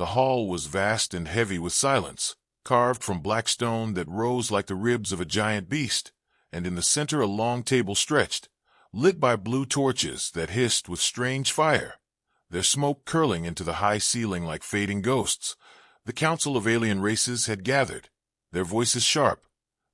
The hall was vast and heavy with silence, carved from black stone that rose like the ribs of a giant beast, and in the center a long table stretched, lit by blue torches that hissed with strange fire, their smoke curling into the high ceiling like fading ghosts. The council of alien races had gathered, their voices sharp,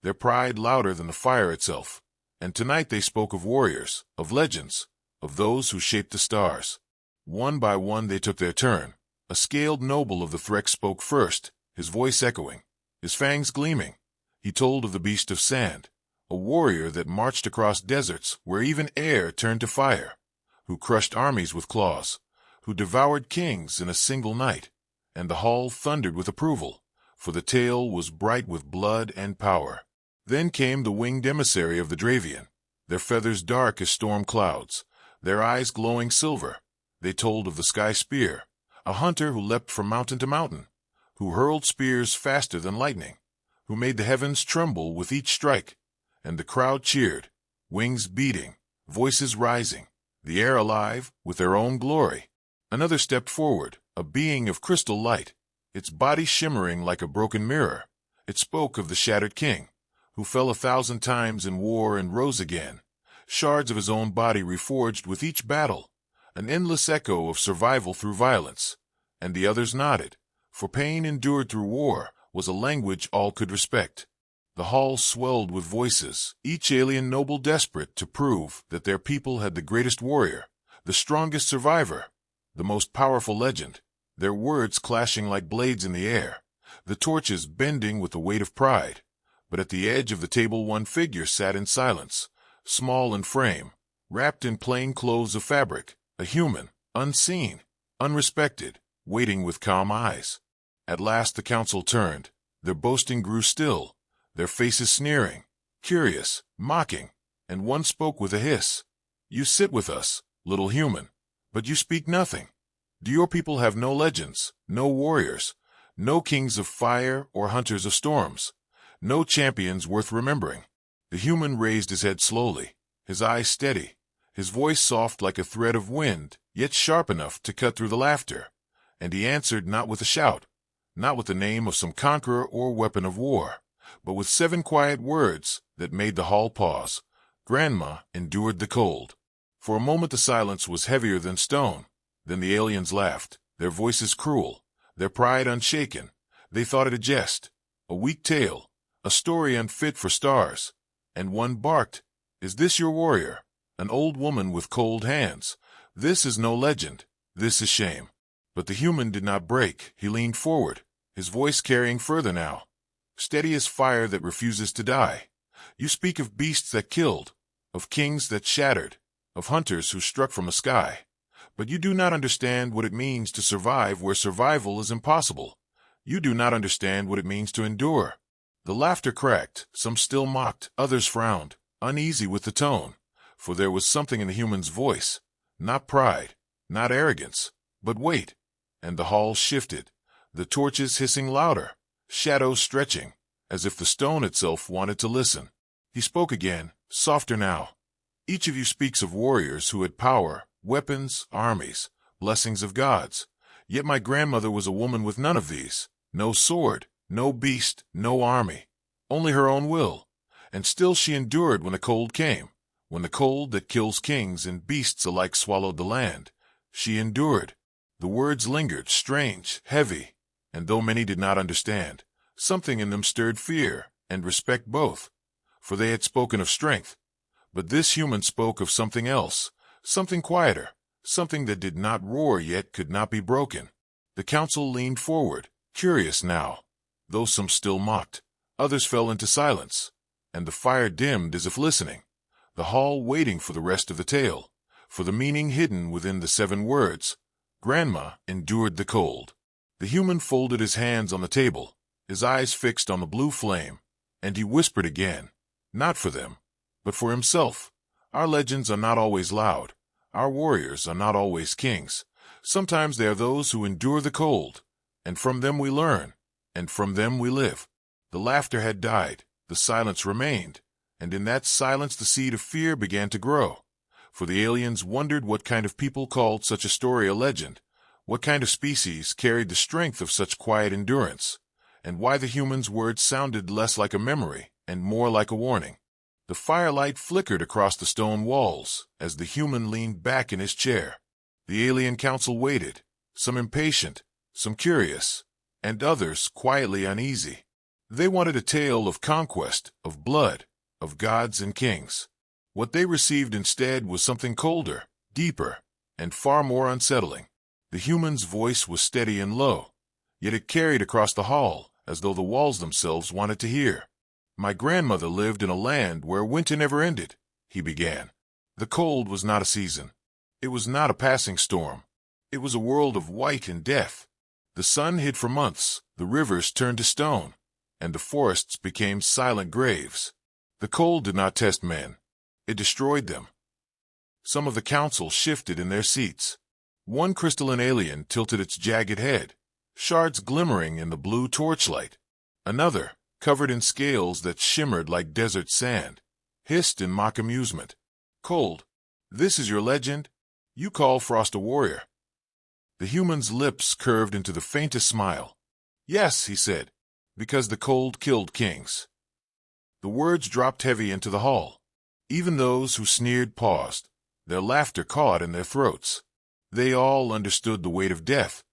their pride louder than the fire itself, and tonight they spoke of warriors, of legends, of those who shaped the stars. One by one they took their turn. A scaled noble of the Threk spoke first, his voice echoing, his fangs gleaming. He told of the beast of sand, a warrior that marched across deserts where even air turned to fire, who crushed armies with claws, who devoured kings in a single night. And the hall thundered with approval, for the tale was bright with blood and power. Then came the winged emissary of the Dravian, their feathers dark as storm clouds, their eyes glowing silver. They told of the sky spear, a hunter who leapt from mountain to mountain, who hurled spears faster than lightning, who made the heavens tremble with each strike. And the crowd cheered, wings beating, voices rising, the air alive with their own glory. Another stepped forward, a being of crystal light, its body shimmering like a broken mirror. It spoke of the shattered king, who fell 1,000 times in war and rose again, shards of his own body reforged with each battle, an endless echo of survival through violence. And the others nodded, for pain endured through war was a language all could respect. The hall swelled with voices, each alien noble desperate to prove that their people had the greatest warrior, the strongest survivor, the most powerful legend, their words clashing like blades in the air, the torches bending with the weight of pride. But at the edge of the table one figure sat in silence, small in frame, wrapped in plain clothes of fabric, a human, unseen, unrespected, waiting with calm eyes. At last the council turned, their boasting grew still, their faces sneering, curious, mocking, and one spoke with a hiss. "You sit with us, little human, but you speak nothing. Do your people have no legends, no warriors, no kings of fire or hunters of storms, no champions worth remembering?" The human raised his head slowly, his eyes steady, his voice soft like a thread of wind, yet sharp enough to cut through the laughter. And he answered not with a shout, not with the name of some conqueror or weapon of war, but with 7 quiet words that made the hall pause. Grandma endured the cold. For a moment the silence was heavier than stone. Then the aliens laughed, their voices cruel, their pride unshaken. They thought it a jest, a weak tale, a story unfit for stars. And one barked, "Is this your warrior? An old woman with cold hands. This is no legend. This is shame." But the human did not break. He leaned forward, his voice carrying further now, steady as fire that refuses to die. "You speak of beasts that killed, of kings that shattered, of hunters who struck from the sky. But you do not understand what it means to survive where survival is impossible. You do not understand what it means to endure." The laughter cracked, some still mocked, others frowned, uneasy with the tone, for there was something in the human's voice, not pride, not arrogance, but weight. And the hall shifted, the torches hissing louder, shadows stretching, as if the stone itself wanted to listen. He spoke again, softer now. "Each of you speaks of warriors who had power, weapons, armies, blessings of gods. Yet my grandmother was a woman with none of these, no sword, no beast, no army, only her own will. And still she endured when the cold came, when the cold that kills kings and beasts alike swallowed the land. She endured." The words lingered, strange, heavy, and though many did not understand, something in them stirred fear and respect both, for they had spoken of strength. But this human spoke of something else, something quieter, something that did not roar yet could not be broken. The council leaned forward, curious now. Though some still mocked, others fell into silence, and the fire dimmed as if listening, the hall waiting for the rest of the tale, for the meaning hidden within the 7 words. Grandma endured the cold. The human folded his hands on the table, his eyes fixed on the blue flame, and he whispered again, not for them, but for himself. "Our legends are not always loud. Our warriors are not always kings. Sometimes they are those who endure the cold, and from them we learn, and from them we live." The laughter had died, the silence remained, and in that silence the seed of fear began to grow. For the aliens wondered what kind of people called such a story a legend, What kind of species carried the strength of such quiet endurance, and why the human's words sounded less like a memory and more like a warning? The firelight flickered across the stone walls as the human leaned back in his chair. The alien council waited, some impatient, some curious, and others quietly uneasy. They wanted a tale of conquest, of blood, of gods and kings. What they received instead was something colder, deeper, and far more unsettling. The human's voice was steady and low, yet it carried across the hall as though the walls themselves wanted to hear. "My grandmother lived in a land where winter never ended," he began. "The cold was not a season. It was not a passing storm. It was a world of white and death. The sun hid for months, the rivers turned to stone, and the forests became silent graves. The cold did not test men. It destroyed them." Some of the council shifted in their seats. One crystalline alien tilted its jagged head, shards glimmering in the blue torchlight. Another, covered in scales that shimmered like desert sand, hissed in mock amusement. "Cold, this is your legend? You call Frost a warrior?" The human's lips curved into the faintest smile. "Yes," he said, "because the cold killed kings." The words dropped heavy into the hall. Even those who sneered paused, their laughter caught in their throats. They all understood the weight of death,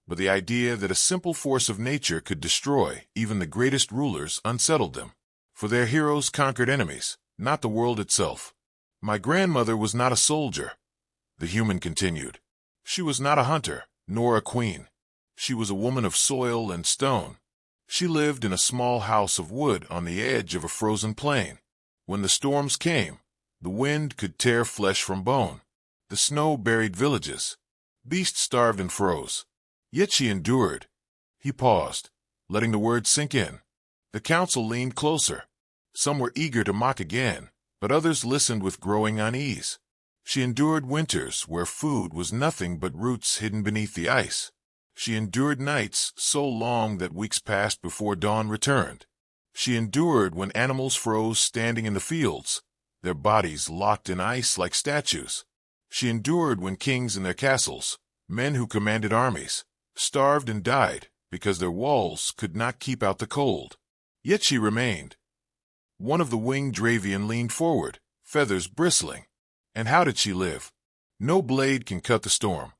but the idea that a simple force of nature could destroy even the greatest rulers unsettled them. For their heroes conquered enemies, not the world itself. "My grandmother was not a soldier," the human continued. "She was not a hunter, nor a queen. She was a woman of soil and stone. She lived in a small house of wood on the edge of a frozen plain. When the storms came, the wind could tear flesh from bone. The snow buried villages. Beasts starved and froze. Yet she endured." He paused, letting the words sink in. The council leaned closer. Some were eager to mock again, but others listened with growing unease. She endured winters where food was nothing but roots hidden beneath the ice. She endured nights so long that weeks passed before dawn returned. She endured when animals froze standing in the fields, their bodies locked in ice like statues. She endured when kings in their castles, men who commanded armies, starved and died because their walls could not keep out the cold. Yet she remained. One of the winged Dravian leaned forward, feathers bristling. And how did she live? No blade can cut the storm.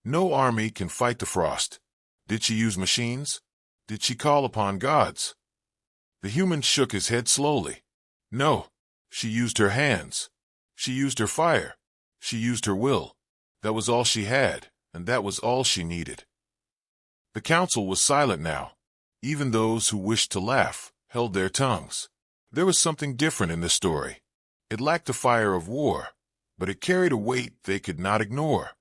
No army can fight the frost. Did she use machines? Did she call upon gods? The human shook his head slowly. No, she used her hands. She used her fire. She used her will. That was all she had, and that was all she needed. The council was silent now. Even those who wished to laugh held their tongues. There was something different in this story. It lacked the fire of war, but it carried a weight they could not ignore.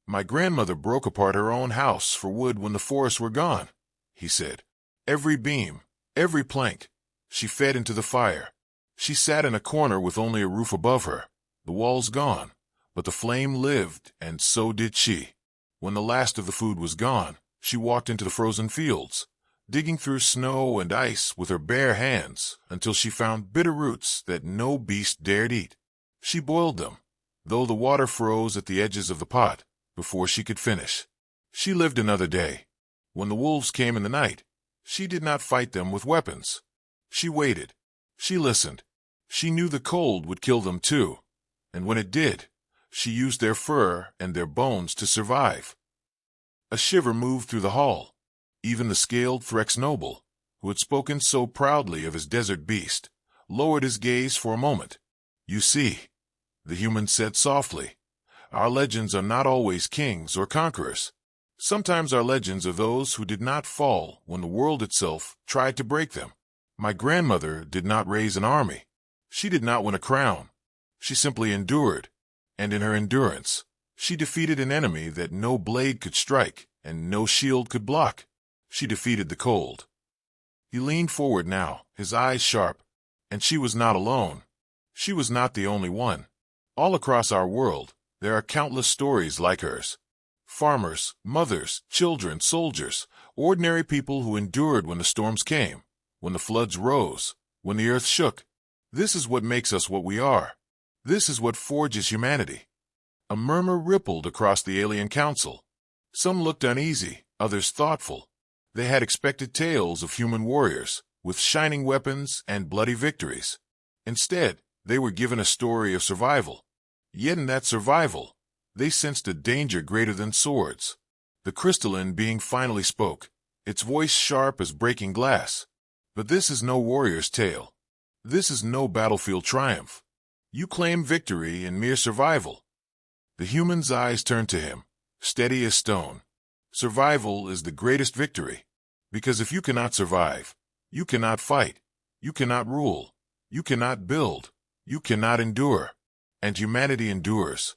"My grandmother broke apart her own house for wood when the forests were gone," he said. "Every beam, every plank, she fed into the fire. She sat in a corner with only a roof above her, the walls gone, but the flame lived, and so did she. When the last of the food was gone, she walked into the frozen fields, digging through snow and ice with her bare hands until she found bitter roots that no beast dared eat. She boiled them, though the water froze at the edges of the pot, before she could finish. She lived another day. When the wolves came in the night, she did not fight them with weapons. She waited. She listened. She knew the cold would kill them too, and when it did, she used their fur and their bones to survive." A shiver moved through the hall. Even the scaled Threx noble, who had spoken so proudly of his desert beast, lowered his gaze for a moment. "You see," the human said softly, "our legends are not always kings or conquerors. Sometimes our legends are those who did not fall when the world itself tried to break them. My grandmother did not raise an army. She did not win a crown. She simply endured, and in her endurance, she defeated an enemy that no blade could strike and no shield could block. She defeated the cold." He leaned forward now, his eyes sharp. And she was not alone. She was not the only one. All across our world, there are countless stories like hers. Farmers, mothers, children, soldiers, ordinary people who endured when the storms came, when the floods rose, when the earth shook. This is what makes us what we are. This is what forges humanity. A murmur rippled across the alien council. Some looked uneasy, others thoughtful. They had expected tales of human warriors, with shining weapons and bloody victories. Instead, they were given a story of survival. Yet in that survival, they sensed a danger greater than swords. The crystalline being finally spoke, its voice sharp as breaking glass. But this is no warrior's tale. This is no battlefield triumph. You claim victory in mere survival. The human's eyes turned to him, steady as stone. Survival is the greatest victory. Because if you cannot survive, you cannot fight, you cannot rule, you cannot build, you cannot endure. And humanity endures.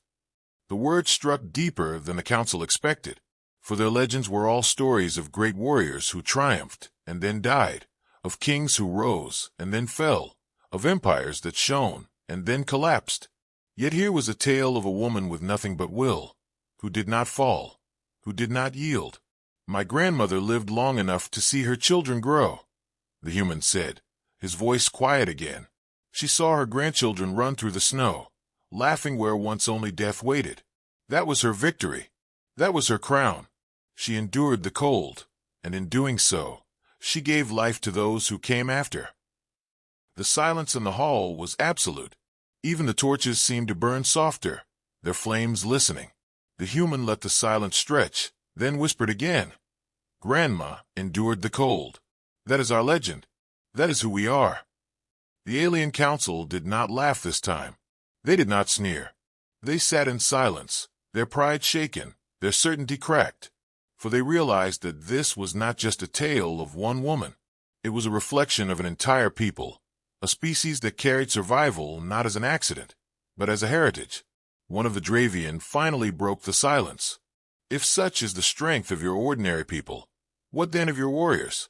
The words struck deeper than the council expected, for their legends were all stories of great warriors who triumphed and then died, of kings who rose and then fell, of empires that shone and then collapsed. Yet here was a tale of a woman with nothing but will, who did not fall, who did not yield. My grandmother lived long enough to see her children grow, the human said, his voice quiet again. She saw her grandchildren run through the snow, laughing where once only death waited. That was her victory. That was her crown. She endured the cold, and in doing so, she gave life to those who came after. The silence in the hall was absolute. Even the torches seemed to burn softer, their flames listening. The human let the silence stretch, then whispered again. Grandma endured the cold. That is our legend. That is who we are. The alien council did not laugh this time. They did not sneer. They sat in silence, their pride shaken, their certainty cracked. For they realized that this was not just a tale of one woman. It was a reflection of an entire people, a species that carried survival not as an accident, but as a heritage. One of the Dravian finally broke the silence. If such is the strength of your ordinary people, what then of your warriors?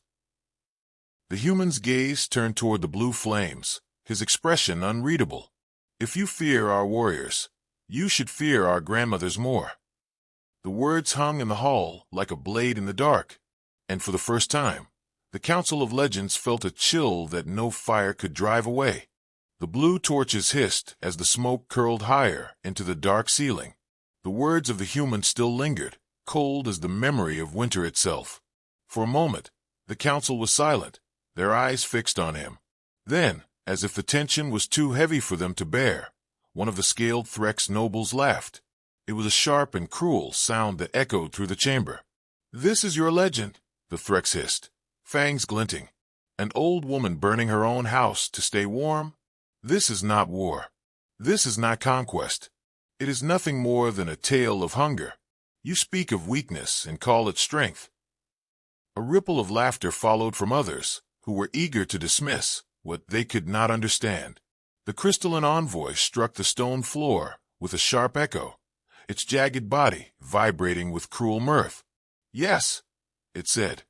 The human's gaze turned toward the blue flames, his expression unreadable. If you fear our warriors, you should fear our grandmothers more. The words hung in the hall like a blade in the dark, and for the first time, the Council of Legends felt a chill that no fire could drive away. The blue torches hissed as the smoke curled higher into the dark ceiling. The words of the human still lingered, cold as the memory of winter itself. For a moment, the council was silent, their eyes fixed on him. Then, as if the tension was too heavy for them to bear, one of the scaled Threx nobles laughed. It was a sharp and cruel sound that echoed through the chamber. "This is your legend," the Threx hissed, fangs glinting. "An old woman burning her own house to stay warm? This is not war. This is not conquest. It is nothing more than a tale of hunger. You speak of weakness and call it strength." A ripple of laughter followed from others, who were eager to dismiss what they could not understand. The crystalline envoy struck the stone floor with a sharp echo, its jagged body vibrating with cruel mirth. "Yes," it said,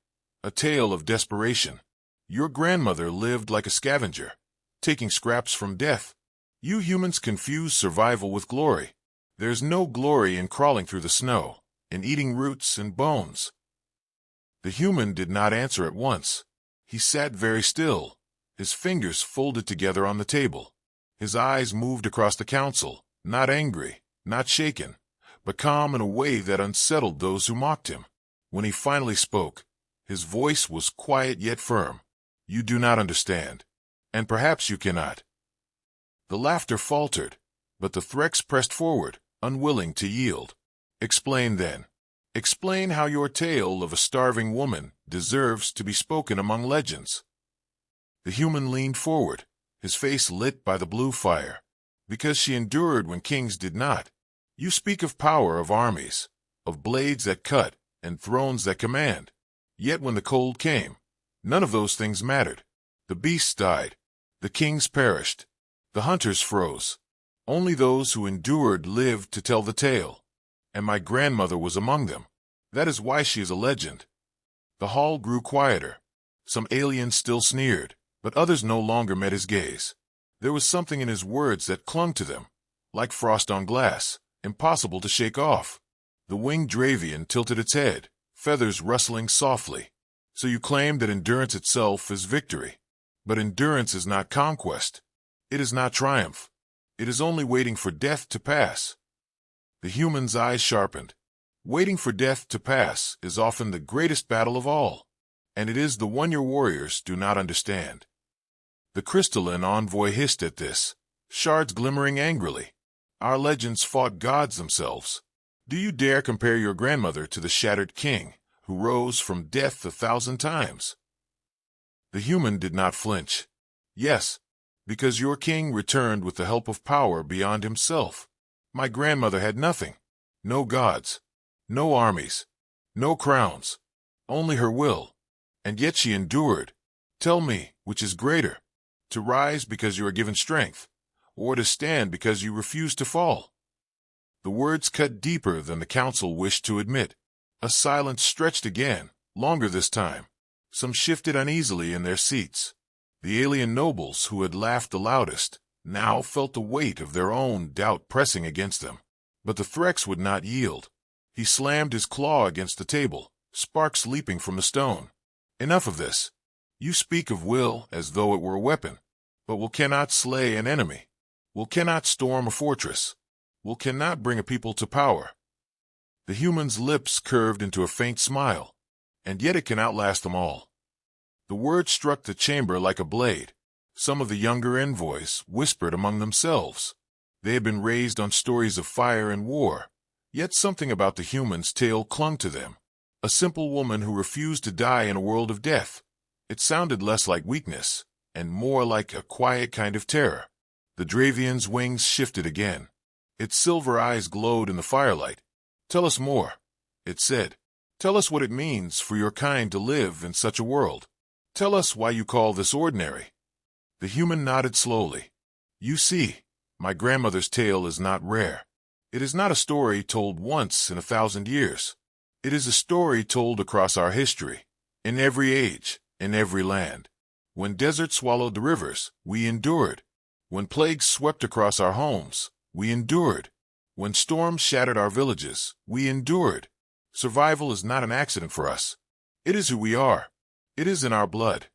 "a tale of desperation. Your grandmother lived like a scavenger, taking scraps from death. You humans confuse survival with glory. There's no glory in crawling through the snow, in eating roots and bones." The human did not answer at once. He sat very still, his fingers folded together on the table. His eyes moved across the council, not angry, not shaken, but calm in a way that unsettled those who mocked him. When he finally spoke, his voice was quiet yet firm. "You do not understand, and perhaps you cannot." The laughter faltered, but the Threx pressed forward, unwilling to yield. "Explain then. Explain how your tale of a starving woman deserves to be spoken among legends." The human leaned forward, his face lit by the blue fire. "Because she endured when kings did not. You speak of power of armies, of blades that cut and thrones that command. Yet when the cold came, none of those things mattered. The beasts died, the kings perished, the hunters froze. Only those who endured lived to tell the tale, and my grandmother was among them. That is why she is a legend." The hall grew quieter. Some aliens still sneered, but others no longer met his gaze. There was something in his words that clung to them, like frost on glass, impossible to shake off. The winged Dravian tilted its head, feathers rustling softly. "So you claim that endurance itself is victory. But endurance is not conquest. It is not triumph. It is only waiting for death to pass." The human's eyes sharpened. Waiting for death to pass is often the greatest battle of all, and it is the one your warriors do not understand. The crystalline envoy hissed at this, shards glimmering angrily. Our legends fought gods themselves. Do you dare compare your grandmother to the shattered king, who rose from death 1,000 times? The human did not flinch. Yes, because your king returned with the help of power beyond himself. My grandmother had nothing. No gods. No armies. No crowns. Only her will. And yet she endured. Tell me, which is greater? To rise because you are given strength, or to stand because you refuse to fall? The words cut deeper than the council wished to admit. A silence stretched again, longer this time. Some shifted uneasily in their seats. The alien nobles who had laughed the loudest now felt the weight of their own doubt pressing against them. But the Threx would not yield. He slammed his claw against the table, sparks leaping from the stone. Enough of this. You speak of will as though it were a weapon. But will cannot slay an enemy. Will cannot storm a fortress. Will cannot bring a people to power. The human's lips curved into a faint smile, and yet it can outlast them all. The word struck the chamber like a blade. Some of the younger envoys whispered among themselves. They had been raised on stories of fire and war, yet something about the human's tale clung to them. A simple woman who refused to die in a world of death. It sounded less like weakness, and more like a quiet kind of terror. The Dravian's wings shifted again. Its silver eyes glowed in the firelight. Tell us more, it said. Tell us what it means for your kind to live in such a world. Tell us why you call this ordinary. The human nodded slowly. You see, my grandmother's tale is not rare. It is not a story told once in 1,000 years. It is a story told across our history, in every age, in every land. When deserts swallowed the rivers, we endured. When plagues swept across our homes, we endured. When storms shattered our villages, we endured. Survival is not an accident for us. It is who we are. It is in our blood.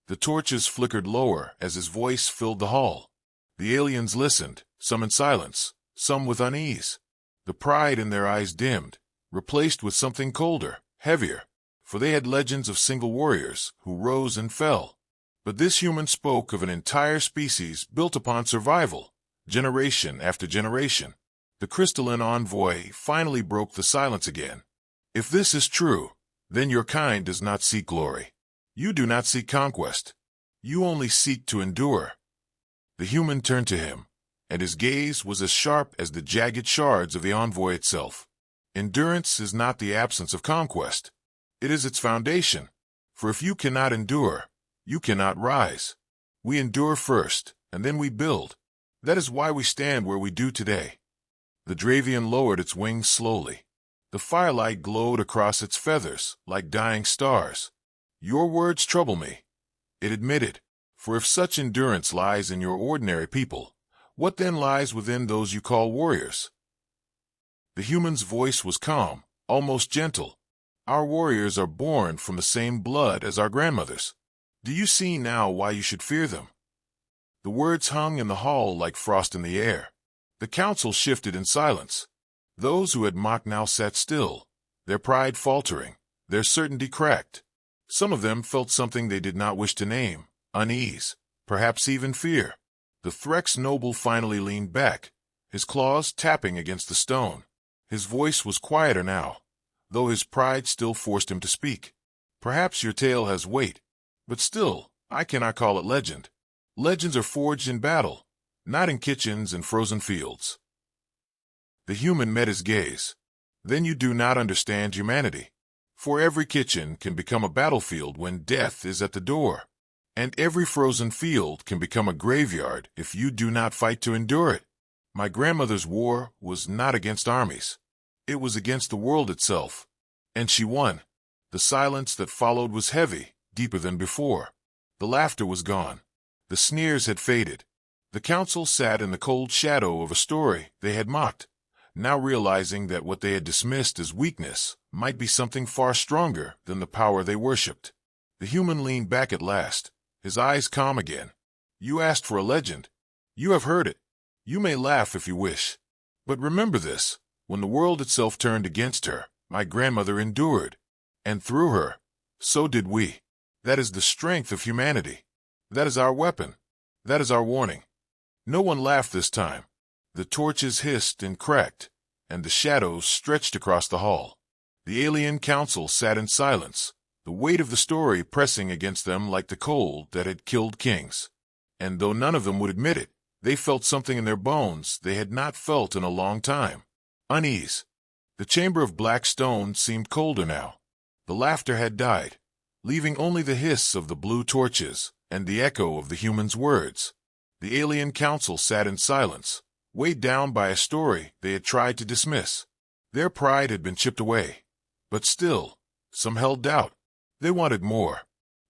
The torches flickered lower as his voice filled the hall. The aliens listened, some in silence, some with unease. The pride in their eyes dimmed, replaced with something colder, heavier, for they had legends of single warriors who rose and fell. But this human spoke of an entire species built upon survival, generation after generation. The crystalline envoy finally broke the silence again. If this is true, then your kind does not seek glory. You do not seek conquest. You only seek to endure. The human turned to him, and his gaze was as sharp as the jagged shards of the envoy itself. Endurance is not the absence of conquest. It is its foundation. For if you cannot endure, you cannot rise. We endure first, and then we build. That is why we stand where we do today. The Dravian lowered its wings slowly. The firelight glowed across its feathers like dying stars. Your words trouble me, it admitted, for if such endurance lies in your ordinary people, what then lies within those you call warriors? The human's voice was calm, almost gentle. Our warriors are born from the same blood as our grandmothers. Do you see now why you should fear them? The words hung in the hall like frost in the air. The council shifted in silence. Those who had mocked now sat still, their pride faltering, their certainty cracked. Some of them felt something they did not wish to name, unease, perhaps even fear. The Threx noble finally leaned back, his claws tapping against the stone. His voice was quieter now, though his pride still forced him to speak. Perhaps your tale has weight, but still, I cannot call it legend. Legends are forged in battle, not in kitchens and frozen fields. The human met his gaze. Then you do not understand humanity. For every kitchen can become a battlefield when death is at the door. And every frozen field can become a graveyard if you do not fight to endure it. My grandmother's war was not against armies. It was against the world itself. And she won. The silence that followed was heavy, deeper than before. The laughter was gone. The sneers had faded. The council sat in the cold shadow of a story they had mocked, now realizing that what they had dismissed as weakness might be something far stronger than the power they worshipped. The human leaned back at last, his eyes calm again. You asked for a legend. You have heard it. You may laugh if you wish. But remember this, When the world itself turned against her, my grandmother endured. And through her, so did we. That is the strength of humanity. That is our weapon. That is our warning. No one laughed this time. The torches hissed and cracked, and the shadows stretched across the hall. The alien council sat in silence, the weight of the story pressing against them like the cold that had killed kings. And though none of them would admit it, they felt something in their bones they had not felt in a long time. Unease. The chamber of black stone seemed colder now. The laughter had died, leaving only the hiss of the blue torches and the echo of the humans' words. The alien council sat in silence, weighed down by a story they had tried to dismiss. Their pride had been chipped away. But still, some held doubt. They wanted more.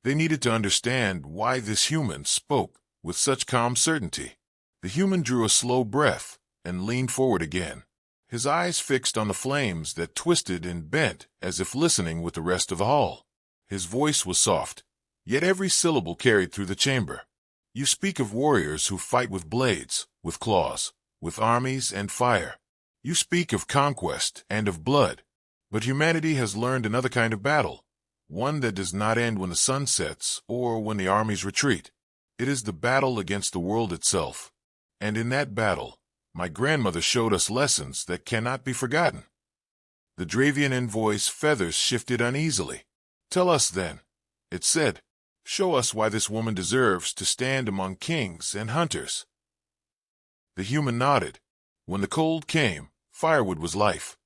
They needed to understand why this human spoke with such calm certainty. The human drew a slow breath and leaned forward again, his eyes fixed on the flames that twisted and bent as if listening with the rest of the hall. His voice was soft, yet every syllable carried through the chamber. You speak of warriors who fight with blades, with claws, with armies and fire. You speak of conquest and of blood. But humanity has learned another kind of battle, one that does not end when the sun sets or when the armies retreat. It is the battle against the world itself. And in that battle, my grandmother showed us lessons that cannot be forgotten. The Dravian envoy's feathers shifted uneasily. Tell us then, it said. Show us why this woman deserves to stand among kings and hunters. The human nodded. When the cold came, firewood was life.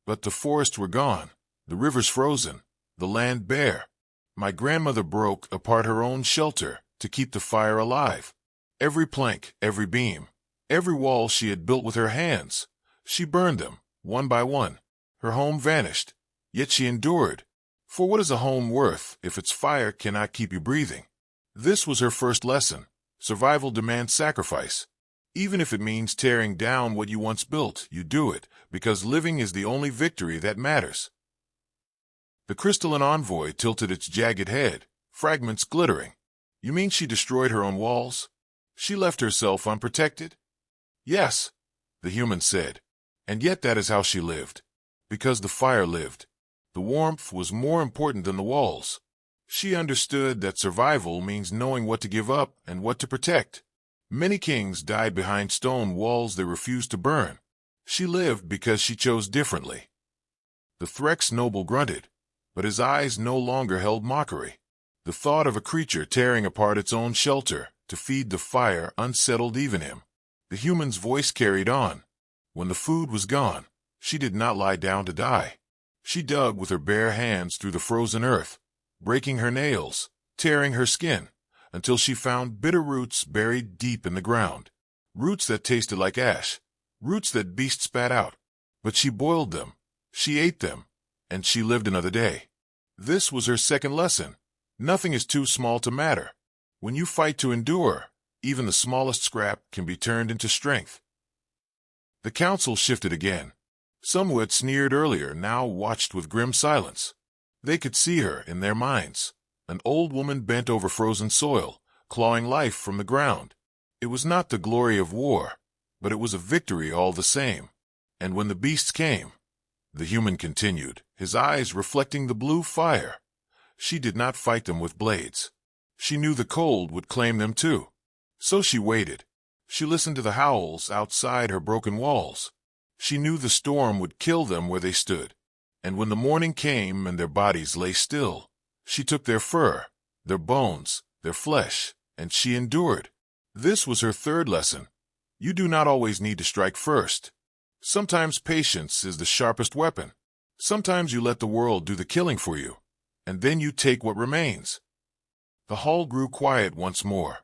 But the forests were gone, the rivers frozen, the land bare. My grandmother broke apart her own shelter to keep the fire alive. Every plank, every beam, every wall she had built with her hands, she burned them, one by one. Her home vanished, yet she endured. For what is a home worth if its fire cannot keep you breathing? This was her first lesson. Survival demands sacrifice. Even if it means tearing down what you once built, you do it, because living is the only victory that matters. The crystalline envoy tilted its jagged head, fragments glittering. You mean she destroyed her own walls? She left herself unprotected? Yes, the human said. And yet that is how she lived. Because the fire lived. The warmth was more important than the walls. She understood that survival means knowing what to give up and what to protect. Many kings died behind stone walls they refused to burn. She lived because she chose differently. The Threx noble grunted, but his eyes no longer held mockery. The thought of a creature tearing apart its own shelter to feed the fire unsettled even him. The human's voice carried on. When the food was gone, she did not lie down to die. She dug with her bare hands through the frozen earth, breaking her nails, tearing her skin, until she found bitter roots buried deep in the ground. Roots that tasted like ash, roots that beasts spat out. But she boiled them, she ate them, and she lived another day. This was her second lesson. Nothing is too small to matter. When you fight to endure, even the smallest scrap can be turned into strength. The council shifted again. Some who had sneered earlier now watched with grim silence. They could see her in their minds, an old woman bent over frozen soil, clawing life from the ground. It was not the glory of war, but it was a victory all the same. And when the beasts came, the human continued, his eyes reflecting the blue fire. She did not fight them with blades. She knew the cold would claim them too. So she waited. She listened to the howls outside her broken walls. She knew the storm would kill them where they stood. And when the morning came and their bodies lay still, she took their fur, their bones, their flesh, and she endured. This was her third lesson. You do not always need to strike first. Sometimes patience is the sharpest weapon. Sometimes you let the world do the killing for you, and then you take what remains. The hall grew quiet once more.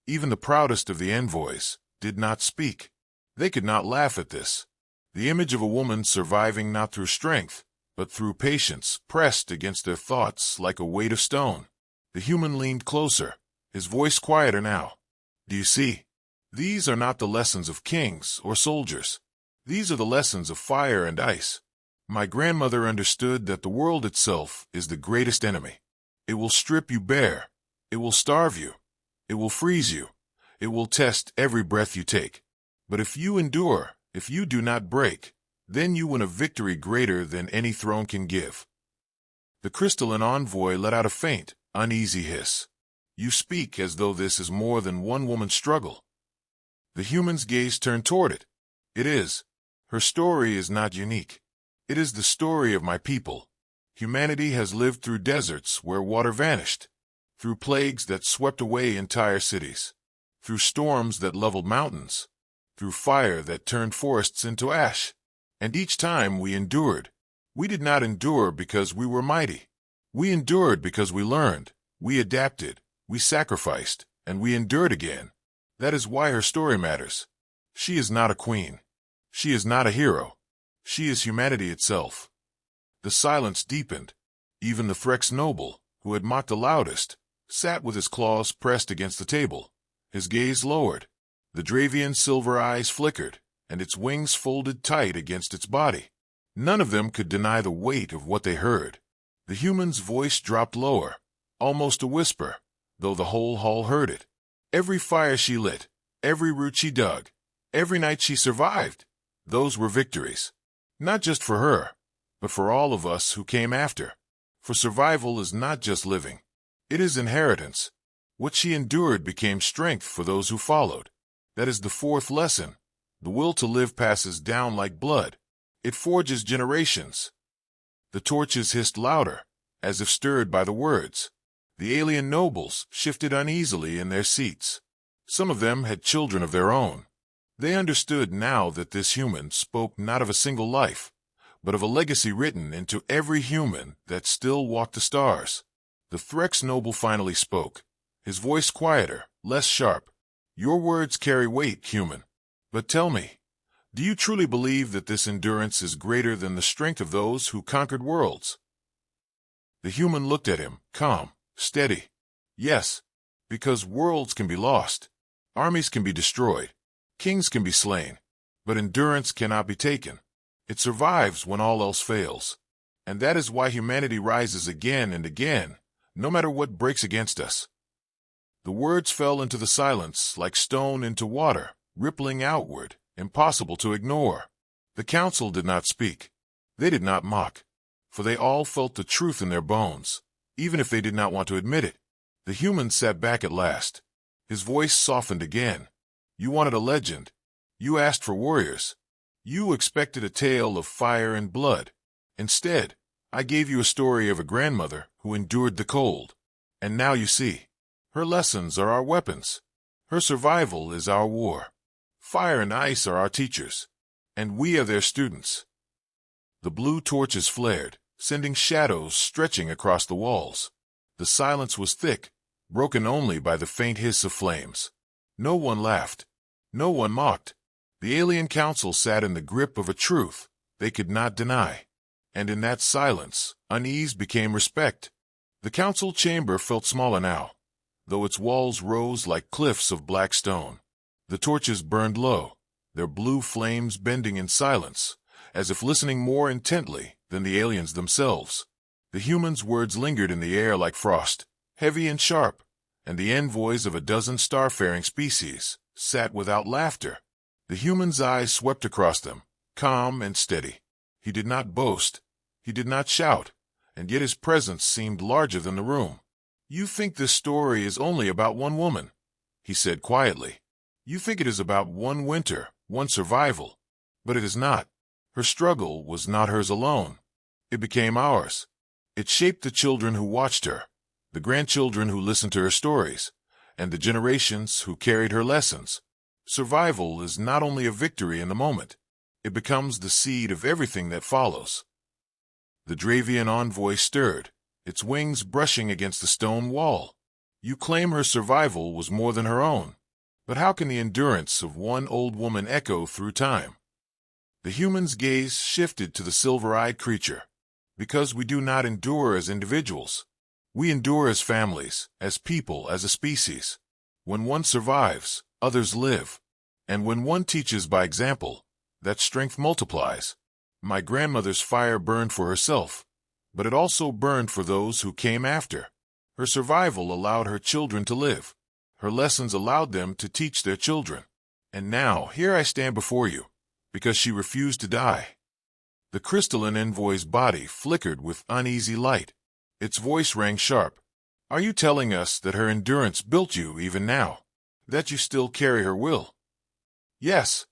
Even the proudest of the envoys did not speak. They could not laugh at this. The image of a woman surviving not through strength, but through patience, pressed against their thoughts like a weight of stone. The human leaned closer, his voice quieter now. Do you see? These are not the lessons of kings or soldiers. These are the lessons of fire and ice. My grandmother understood that the world itself is the greatest enemy. It will strip you bare. It will starve you. It will freeze you. It will test every breath you take. But if you endure, if you do not break, Then you win a victory greater than any throne can give." The crystalline envoy let out a faint, uneasy hiss. "You speak as though this is more than one woman's struggle." The human's gaze turned toward it. "It is. Her story is not unique. It is the story of my people. Humanity has lived through deserts where water vanished, through plagues that swept away entire cities, through storms that leveled mountains, through fire that turned forests into ash. And each time we endured. We did not endure because we were mighty. We endured because we learned, we adapted, we sacrificed, and we endured again. That is why her story matters. She is not a queen. She is not a hero. She is humanity itself." The silence deepened. Even the Threx noble, who had mocked the loudest, sat with his claws pressed against the table. His gaze lowered. The Dravian's silver eyes flickered, and its wings folded tight against its body. None of them could deny the weight of what they heard. The human's voice dropped lower, almost a whisper, though the whole hall heard it. Every fire she lit, every root she dug, every night she survived, those were victories. Not just for her, but for all of us who came after. For survival is not just living. It is inheritance. What she endured became strength for those who followed. That is the fourth lesson. The will to live passes down like blood. It forges generations. The torches hissed louder, as if stirred by the words. The alien nobles shifted uneasily in their seats. Some of them had children of their own. They understood now that this human spoke not of a single life, but of a legacy written into every human that still walked the stars. The Threx noble finally spoke, his voice quieter, less sharp. "Your words carry weight, human. But tell me, do you truly believe that this endurance is greater than the strength of those who conquered worlds?" The human looked at him, calm, steady. "Yes, because worlds can be lost, armies can be destroyed, kings can be slain, but endurance cannot be taken. It survives when all else fails. And that is why humanity rises again and again, no matter what breaks against us." The words fell into the silence like stone into water, rippling outward, impossible to ignore. The council did not speak. They did not mock, for they all felt the truth in their bones, even if they did not want to admit it. The human sat back at last. His voice softened again. "You wanted a legend. You asked for warriors. You expected a tale of fire and blood. Instead, I gave you a story of a grandmother who endured the cold. And now you see. Her lessons are our weapons. Her survival is our war. Fire and ice are our teachers, and we are their students." The blue torches flared, sending shadows stretching across the walls. The silence was thick, broken only by the faint hiss of flames. No one laughed. No one mocked. The alien council sat in the grip of a truth they could not deny. And in that silence, unease became respect. The council chamber felt smaller now, though its walls rose like cliffs of black stone. The torches burned low, their blue flames bending in silence, as if listening more intently than the aliens themselves. The humans' words lingered in the air like frost, heavy and sharp, and the envoys of a dozen starfaring species sat without laughter. The human's eyes swept across them, calm and steady. He did not boast. He did not shout, and yet his presence seemed larger than the room. "You think this story is only about one woman," he said quietly. "You think it is about one winter, one survival. But it is not. Her struggle was not hers alone. It became ours. It shaped the children who watched her, the grandchildren who listened to her stories, and the generations who carried her lessons. Survival is not only a victory in the moment. It becomes the seed of everything that follows." The Dravian envoy stirred, its wings brushing against the stone wall. "You claim her survival was more than her own. But how can the endurance of one old woman echo through time?" The human's gaze shifted to the silver-eyed creature. "Because we do not endure as individuals. We endure as families, as people, as a species. When one survives, others live. And when one teaches by example, that strength multiplies. My grandmother's fire burned for herself, but it also burned for those who came after. Her survival allowed her children to live. Her lessons allowed them to teach their children. And now, here I stand before you, because she refused to die. The crystalline envoy's body flickered with uneasy light. Its voice rang sharp. Are you telling us that her endurance built you even now? That you still carry her will? Yes,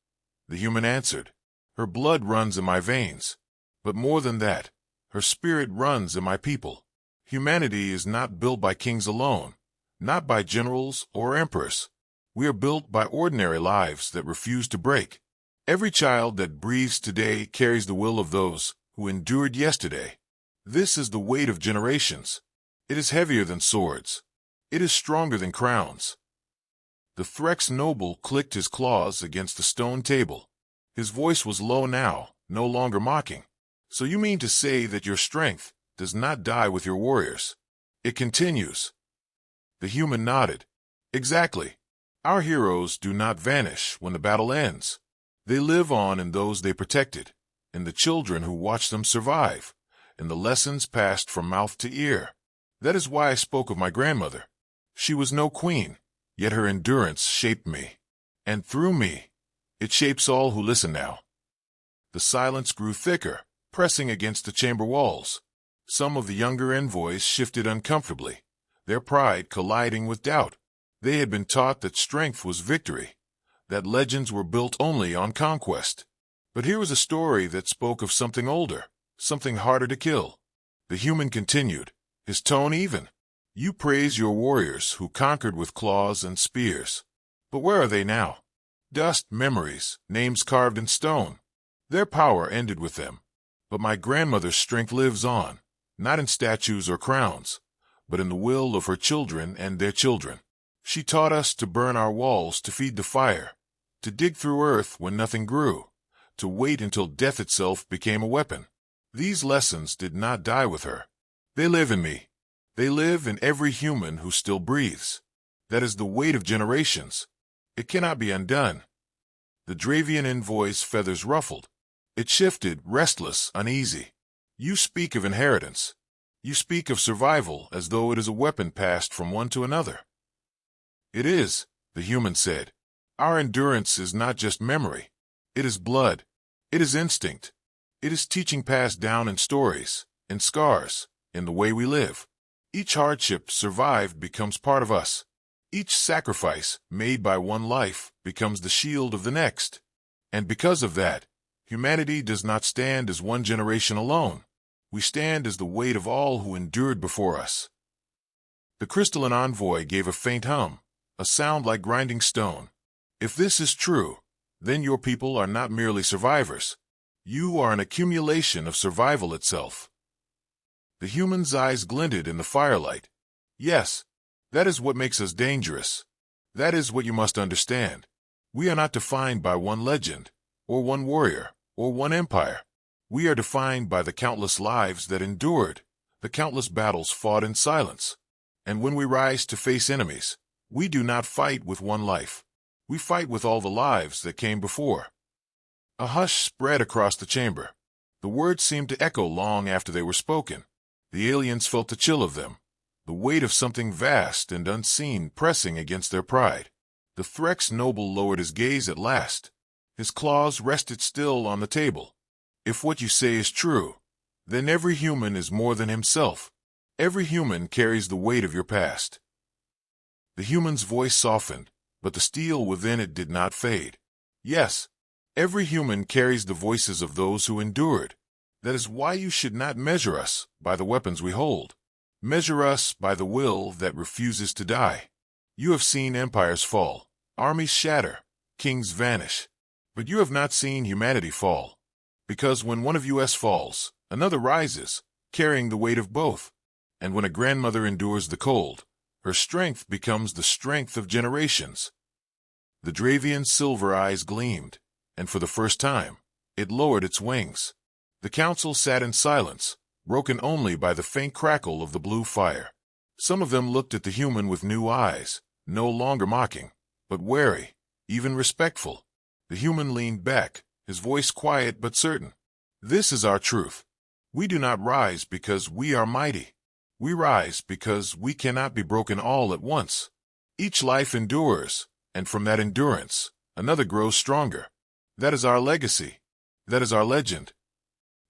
the human answered. Her blood runs in my veins. But more than that, her spirit runs in my people. Humanity is not built by kings alone, not by generals or emperors. We are built by ordinary lives that refuse to break. Every child that breathes today carries the will of those who endured yesterday. This is the weight of generations. It is heavier than swords. It is stronger than crowns. The Threx noble clicked his claws against the stone table. His voice was low now, no longer mocking. So you mean to say that your strength does not die with your warriors? It continues. The human nodded. Exactly. Our heroes do not vanish when the battle ends. They live on in those they protected, in the children who watch them survive, in the lessons passed from mouth to ear. That is why I spoke of my grandmother. She was no queen, yet her endurance shaped me. And through me, it shapes all who listen now. The silence grew thicker, pressing against the chamber walls. Some of the younger envoys shifted uncomfortably, their pride colliding with doubt. They had been taught that strength was victory, that legends were built only on conquest. But here was a story that spoke of something older, something harder to kill. The human continued, his tone even. You praise your warriors who conquered with claws and spears. But where are they now? Dust, memories, names carved in stone. Their power ended with them. But my grandmother's strength lives on, not in statues or crowns, but in the will of her children and their children. She taught us to burn our walls to feed the fire, to dig through earth when nothing grew, to wait until death itself became a weapon. These lessons did not die with her. They live in me. They live in every human who still breathes. That is the weight of generations. It cannot be undone. The Dravian envoy's feathers ruffled. It shifted, restless, uneasy. You speak of inheritance. You speak of survival as though it is a weapon passed from one to another. It is, the human said. Our endurance is not just memory. It is blood. It is instinct. It is teaching passed down in stories, in scars, in the way we live. Each hardship survived becomes part of us. Each sacrifice made by one life becomes the shield of the next. And because of that, humanity does not stand as one generation alone. We stand as the weight of all who endured before us. The crystalline envoy gave a faint hum, a sound like grinding stone. If this is true, then your people are not merely survivors. You are an accumulation of survival itself. The human's eyes glinted in the firelight. Yes, that is what makes us dangerous. That is what you must understand. We are not defined by one legend, or one warrior, or one empire. We are defined by the countless lives that endured, the countless battles fought in silence. And when we rise to face enemies, we do not fight with one life. We fight with all the lives that came before. A hush spread across the chamber. The words seemed to echo long after they were spoken. The aliens felt the chill of them, the weight of something vast and unseen pressing against their pride. The Threx noble lowered his gaze at last. His claws rested still on the table. If what you say is true, then every human is more than himself. Every human carries the weight of your past. The human's voice softened, but the steel within it did not fade. Yes, every human carries the voices of those who endured. That is why you should not measure us by the weapons we hold. Measure us by the will that refuses to die. You have seen empires fall, armies shatter, kings vanish. But you have not seen humanity fall. Because when one of us falls, another rises, carrying the weight of both. And when a grandmother endures the cold, her strength becomes the strength of generations. The Dravian's silver eyes gleamed, and for the first time, it lowered its wings. The council sat in silence, broken only by the faint crackle of the blue fire. Some of them looked at the human with new eyes, no longer mocking, but wary, even respectful. The human leaned back, his voice quiet but certain. This is our truth. We do not rise because we are mighty. We rise because we cannot be broken all at once. Each life endures, and from that endurance, another grows stronger. That is our legacy. That is our legend.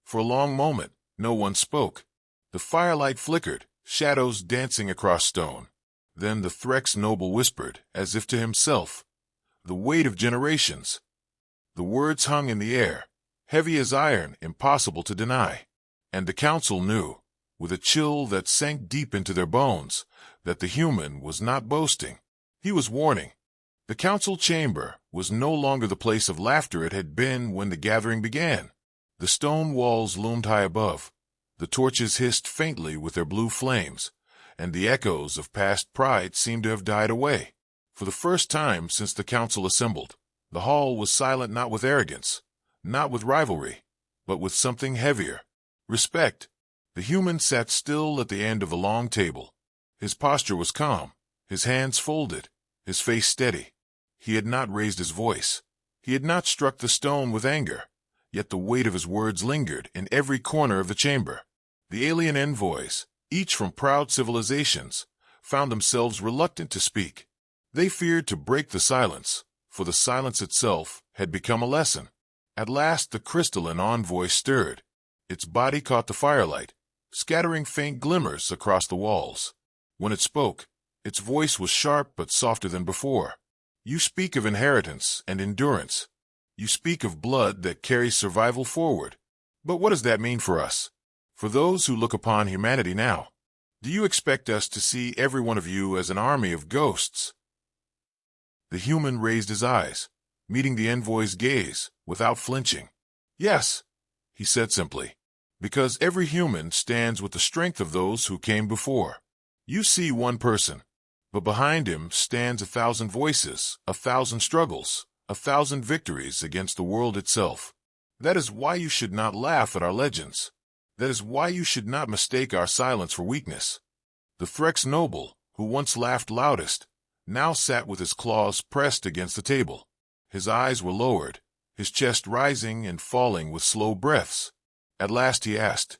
For a long moment, no one spoke. The firelight flickered, shadows dancing across stone. Then the Threx noble whispered, as if to himself, "The weight of generations." The words hung in the air, heavy as iron, impossible to deny. And the council knew, with a chill that sank deep into their bones, that the human was not boasting. He was warning. The council chamber was no longer the place of laughter it had been when the gathering began. The stone walls loomed high above. The torches hissed faintly with their blue flames, and the echoes of past pride seemed to have died away. For the first time since the council assembled, the hall was silent, not with arrogance, not with rivalry, but with something heavier. Respect. The human sat still at the end of the long table. His posture was calm, his hands folded, his face steady. He had not raised his voice. He had not struck the stone with anger, yet the weight of his words lingered in every corner of the chamber. The alien envoys, each from proud civilizations, found themselves reluctant to speak. They feared to break the silence, for the silence itself had become a lesson. At last the crystalline envoy stirred. Its body caught the firelight, scattering faint glimmers across the walls. When it spoke, its voice was sharp but softer than before. "You speak of inheritance and endurance. You speak of blood that carries survival forward. But what does that mean for us? For those who look upon humanity now? Do you expect us to see every one of you as an army of ghosts?" The human raised his eyes, meeting the envoy's gaze without flinching. "Yes," he said simply, "because every human stands with the strength of those who came before. You see one person, but behind him stands 1,000 voices, 1,000 struggles, 1,000 victories against the world itself. That is why you should not laugh at our legends. That is why you should not mistake our silence for weakness." The Threx noble, who once laughed loudest, now sat with his claws pressed against the table. His eyes were lowered, his chest rising and falling with slow breaths. At last he asked,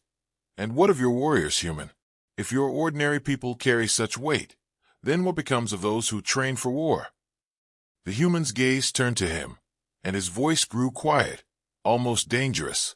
"And what of your warriors, human? If your ordinary people carry such weight, then what becomes of those who train for war?" The human's gaze turned to him, and his voice grew quiet, almost dangerous.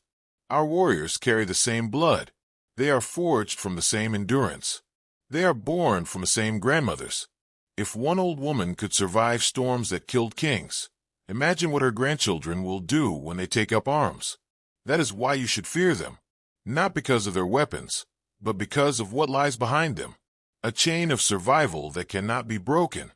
"Our warriors carry the same blood. They are forged from the same endurance. They are born from the same grandmothers. If one old woman could survive storms that killed kings, imagine what her grandchildren will do when they take up arms. That is why you should fear them, not because of their weapons, but because of what lies behind them, a chain of survival that cannot be broken."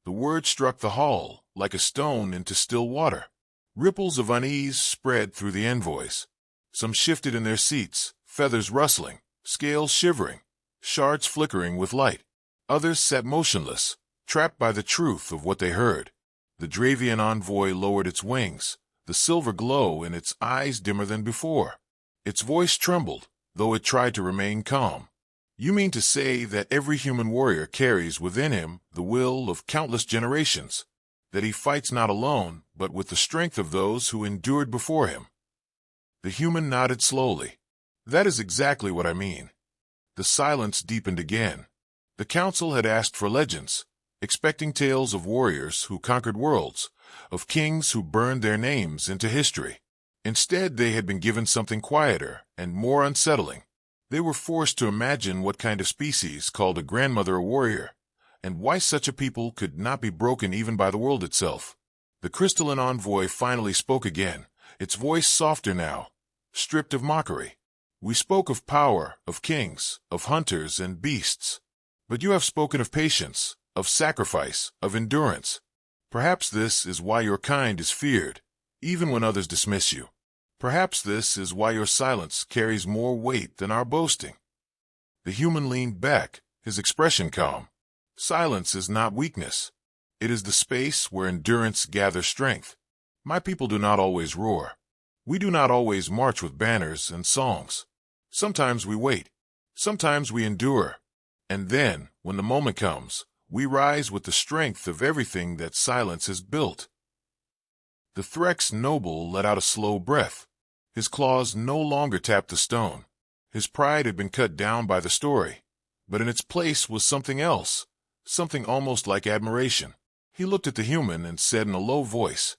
The word struck the hall like a stone into still water. Ripples of unease spread through the envoys. Some shifted in their seats, feathers rustling, scales shivering, shards flickering with light. Others sat motionless, trapped by the truth of what they heard. The Dravian envoy lowered its wings, the silver glow in its eyes dimmer than before. Its voice trembled, though it tried to remain calm. "You mean to say that every human warrior carries within him the will of countless generations, that he fights not alone, but with the strength of those who endured before him?" The human nodded slowly. "That is exactly what I mean." The silence deepened again. The council had asked for legends, expecting tales of warriors who conquered worlds, of kings who burned their names into history. Instead, they had been given something quieter and more unsettling. They were forced to imagine what kind of species called a grandmother a warrior, and why such a people could not be broken even by the world itself. The crystalline envoy finally spoke again, its voice softer now, stripped of mockery. "We spoke of power, of kings, of hunters and beasts. But you have spoken of patience, of sacrifice, of endurance. Perhaps this is why your kind is feared, even when others dismiss you. Perhaps this is why your silence carries more weight than our boasting." The human leaned back, his expression calm. "Silence is not weakness. It is the space where endurance gathers strength. My people do not always roar. We do not always march with banners and songs. Sometimes we wait. Sometimes we endure. And then, when the moment comes, we rise with the strength of everything that silence has built." The Threx noble let out a slow breath. His claws no longer tapped the stone. His pride had been cut down by the story, but in its place was something else, something almost like admiration. He looked at the human and said in a low voice,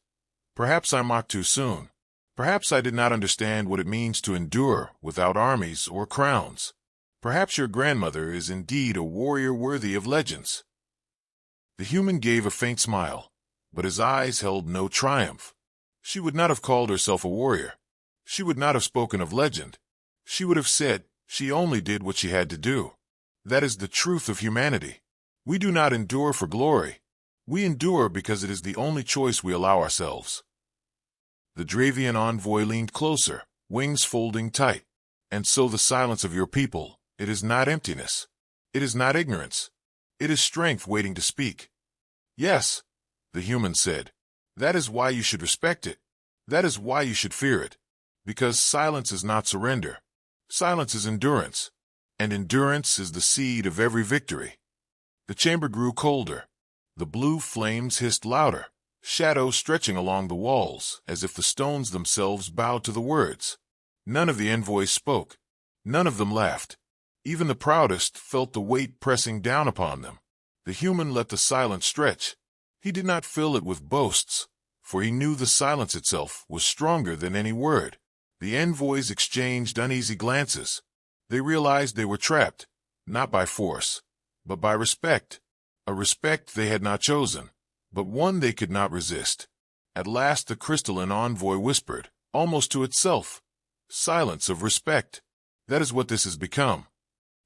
"Perhaps I mocked too soon, Perhaps I did not understand what it means to endure without armies or crowns. Perhaps your grandmother is indeed a warrior worthy of legends." The human gave a faint smile, but his eyes held no triumph. She would not have called herself a warrior. She would not have spoken of legend. She would have said she only did what she had to do. That is the truth of humanity. We do not endure for glory. We endure because it is the only choice we allow ourselves. The Dravian envoy leaned closer, wings folding tight. "And so the silence of your people, it is not emptiness. It is not ignorance. It is strength waiting to speak." "Yes," the human said. "That is why you should respect it. That is why you should fear it. Because silence is not surrender. Silence is endurance. And endurance is the seed of every victory." The chamber grew colder. The blue flames hissed louder, shadows stretching along the walls as if the stones themselves bowed to the words. None of the envoys spoke. None of them laughed. Even the proudest felt the weight pressing down upon them. The human let the silence stretch. He did not fill it with boasts, for he knew the silence itself was stronger than any word. The envoys exchanged uneasy glances. They realized they were trapped, not by force, but by respect. A respect they had not chosen, but one they could not resist. At last the crystalline envoy whispered, almost to itself, "Silence of respect. That is what this has become."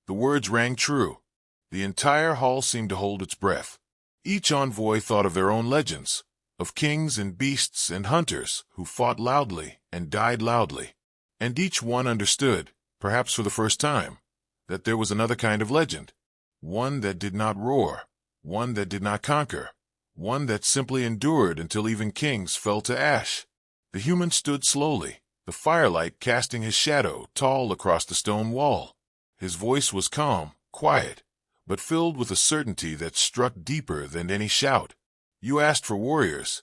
The words rang true. The entire hall seemed to hold its breath. Each envoy thought of their own legends, of kings and beasts and hunters who fought loudly and died loudly. And each one understood, perhaps for the first time, that there was another kind of legend, one that did not roar, one that did not conquer, one that simply endured until even kings fell to ash. The human stood slowly, the firelight casting his shadow tall across the stone wall. His voice was calm, quiet, but filled with a certainty that struck deeper than any shout. "You asked for warriors.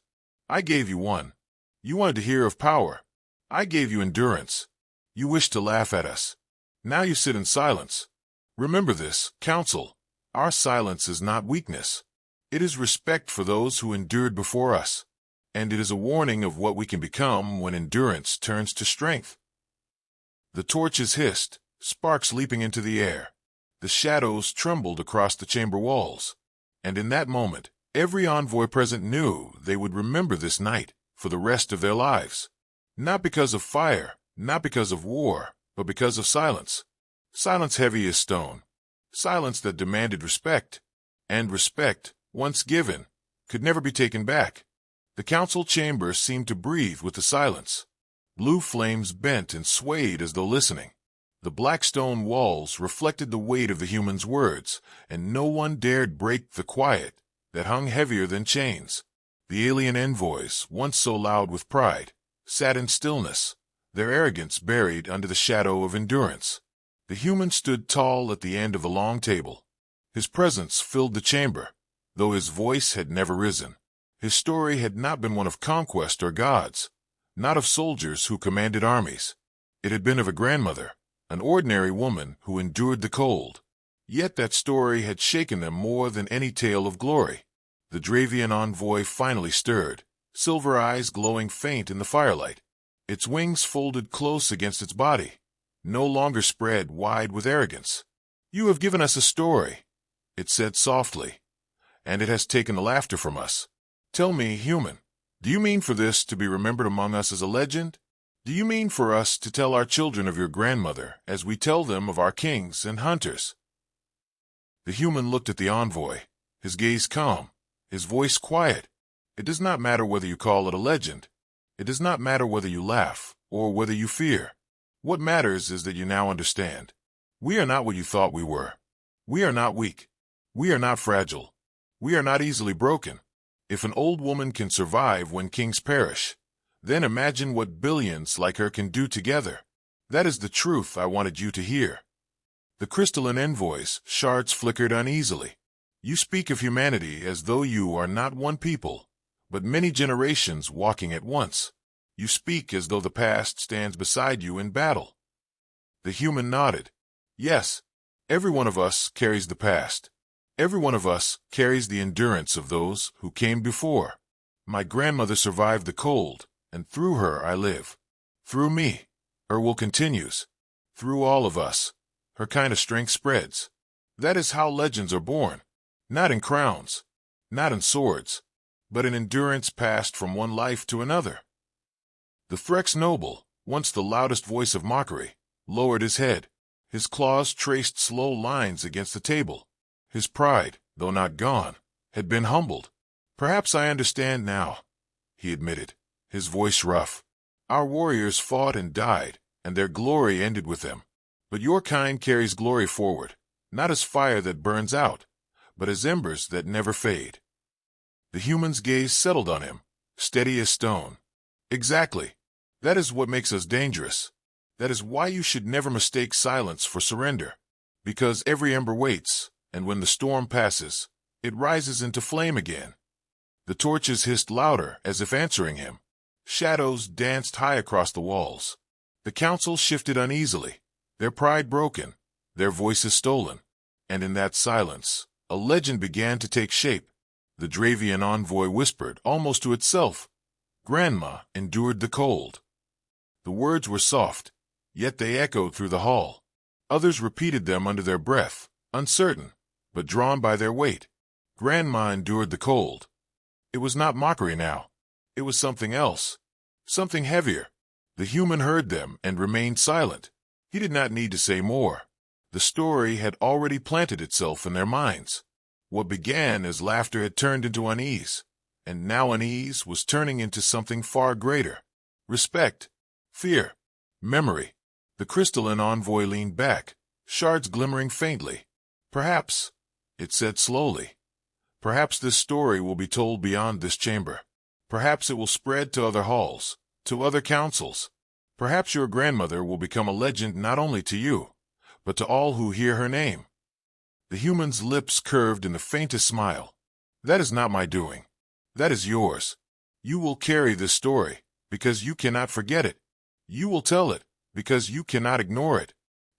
I gave you one. You wanted to hear of power. I gave you endurance. You wished to laugh at us. Now you sit in silence. Remember this, council. Our silence is not weakness. It is respect for those who endured before us. And it is a warning of what we can become when endurance turns to strength." The torches hissed, sparks leaping into the air. The shadows trembled across the chamber walls. And in that moment, every envoy present knew they would remember this night for the rest of their lives. Not because of fire, not because of war, but because of silence. Silence heavy as stone. Silence that demanded respect. And respect, once given, could never be taken back. The council chamber seemed to breathe with the silence. Blue flames bent and swayed as though listening. The black stone walls reflected the weight of the human's words, and no one dared break the quiet that hung heavier than chains. The alien envoys, once so loud with pride, sat in stillness, their arrogance buried under the shadow of endurance. The human stood tall at the end of the long table. His presence filled the chamber, though his voice had never risen. His story had not been one of conquest or gods, not of soldiers who commanded armies. It had been of a grandmother, an ordinary woman who endured the cold. Yet that story had shaken them more than any tale of glory. The Dravian envoy finally stirred, silver eyes glowing faint in the firelight. Its wings folded close against its body, no longer spread wide with arrogance. "You have given us a story," it said softly, "and it has taken the laughter from us. Tell me, human, do you mean for this to be remembered among us as a legend? Do you mean for us to tell our children of your grandmother as we tell them of our kings and hunters?" The human looked at the envoy, his gaze calm, his voice quiet. "It does not matter whether you call it a legend. It does not matter whether you laugh or whether you fear. What matters is that you now understand. We are not what you thought we were. We are not weak. We are not fragile. We are not easily broken. If an old woman can survive when kings perish, then imagine what billions like her can do together. That is the truth I wanted you to hear." The crystalline envoy's shards flickered uneasily. "You speak of humanity as though you are not one people, but many generations walking at once. You speak as though the past stands beside you in battle." The human nodded. "Yes, every one of us carries the past. Every one of us carries the endurance of those who came before. My grandmother survived the cold, and through her I live. Through me, her will continues. Through all of us, her kind of strength spreads. That is how legends are born. Not in crowns, not in swords, but in endurance passed from one life to another. The Threx noble, once the loudest voice of mockery, lowered his head. His claws traced slow lines against the table. His pride, though not gone, had been humbled. "Perhaps I understand now," he admitted, his voice rough. "Our warriors fought and died, and their glory ended with them. But your kind carries glory forward, not as fire that burns out, but as embers that never fade." The human's gaze settled on him, steady as stone. "Exactly. That is what makes us dangerous. That is why you should never mistake silence for surrender. Because every ember waits, and when the storm passes, it rises into flame again." The torches hissed louder as if answering him. Shadows danced high across the walls. The council shifted uneasily, their pride broken, their voices stolen. And in that silence, a legend began to take shape. The Dravian envoy whispered, almost to itself, "Grandma endured the cold." The words were soft, yet they echoed through the hall. Others repeated them under their breath, uncertain, but drawn by their weight. Grandma endured the cold. It was not mockery now. It was something else, something heavier. The human heard them and remained silent. He did not need to say more. The story had already planted itself in their minds. What began as laughter had turned into unease, and now unease was turning into something far greater. Respect, fear, memory. The crystalline envoy leaned back, shards glimmering faintly. "Perhaps," it said slowly, "perhaps this story will be told beyond this chamber. Perhaps it will spread to other halls, to other councils. Perhaps your grandmother will become a legend not only to you, but to all who hear her name." The human's lips curved in the faintest smile. "That is not my doing. That is yours. You will carry this story, because you cannot forget it. You will tell it, because you cannot ignore it.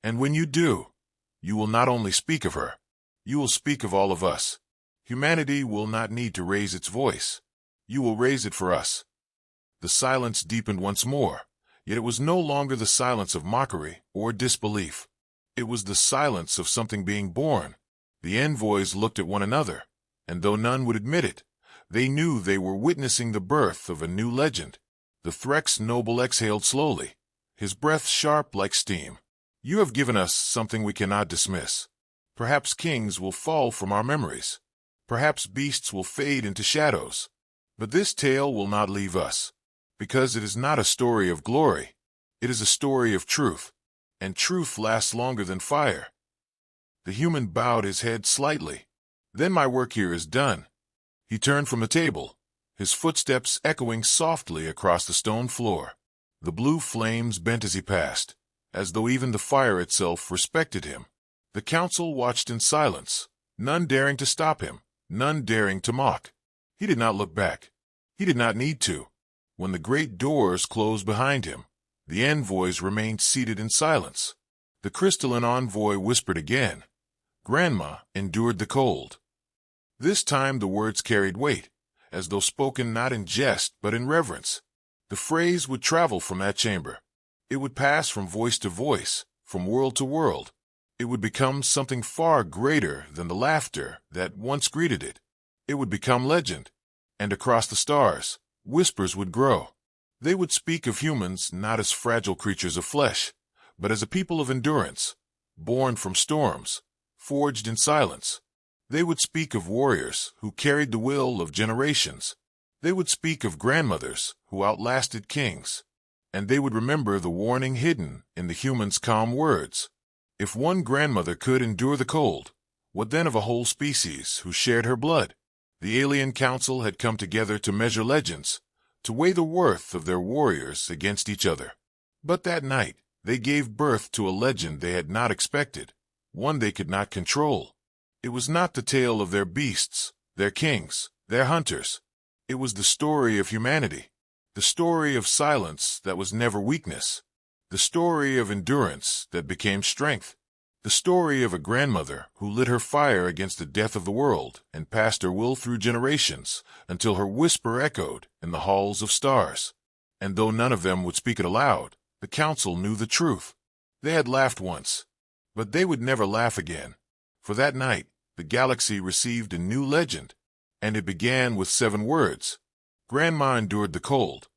And when you do, you will not only speak of her, you will speak of all of us. Humanity will not need to raise its voice. You will raise it for us." The silence deepened once more, yet it was no longer the silence of mockery or disbelief. It was the silence of something being born. The envoys looked at one another, and though none would admit it, they knew they were witnessing the birth of a new legend. The Threx noble exhaled slowly, his breath sharp like steam. "You have given us something we cannot dismiss. Perhaps kings will fall from our memories. Perhaps beasts will fade into shadows. But this tale will not leave us, because it is not a story of glory. It is a story of truth, and truth lasts longer than fire." The human bowed his head slightly. "Then my work here is done." He turned from the table, his footsteps echoing softly across the stone floor. The blue flames bent as he passed, as though even the fire itself respected him. The council watched in silence, none daring to stop him, none daring to mock. He did not look back. He did not need to. When the great doors closed behind him, the envoys remained seated in silence. The crystalline envoy whispered again, "Grandma endured the cold." This time the words carried weight, as though spoken not in jest but in reverence. The phrase would travel from that chamber. It would pass from voice to voice, from world to world. It would become something far greater than the laughter that once greeted it. It would become legend, and across the stars, whispers would grow. They would speak of humans not as fragile creatures of flesh, but as a people of endurance, born from storms, forged in silence. They would speak of warriors who carried the will of generations. They would speak of grandmothers who outlasted kings. And they would remember the warning hidden in the human's calm words. If one grandmother could endure the cold, what then of a whole species who shared her blood? The alien council had come together to measure legends, to weigh the worth of their warriors against each other. But that night, they gave birth to a legend they had not expected, one they could not control. It was not the tale of their beasts, their kings, their hunters. It was the story of humanity, the story of silence that was never weakness, the story of endurance that became strength, the story of a grandmother who lit her fire against the death of the world and passed her will through generations until her whisper echoed in the halls of stars. And though none of them would speak it aloud, The council knew the truth. They had laughed once, but they would never laugh again. For that night, the galaxy received a new legend, and it began with 7 words. Grandma endured the cold,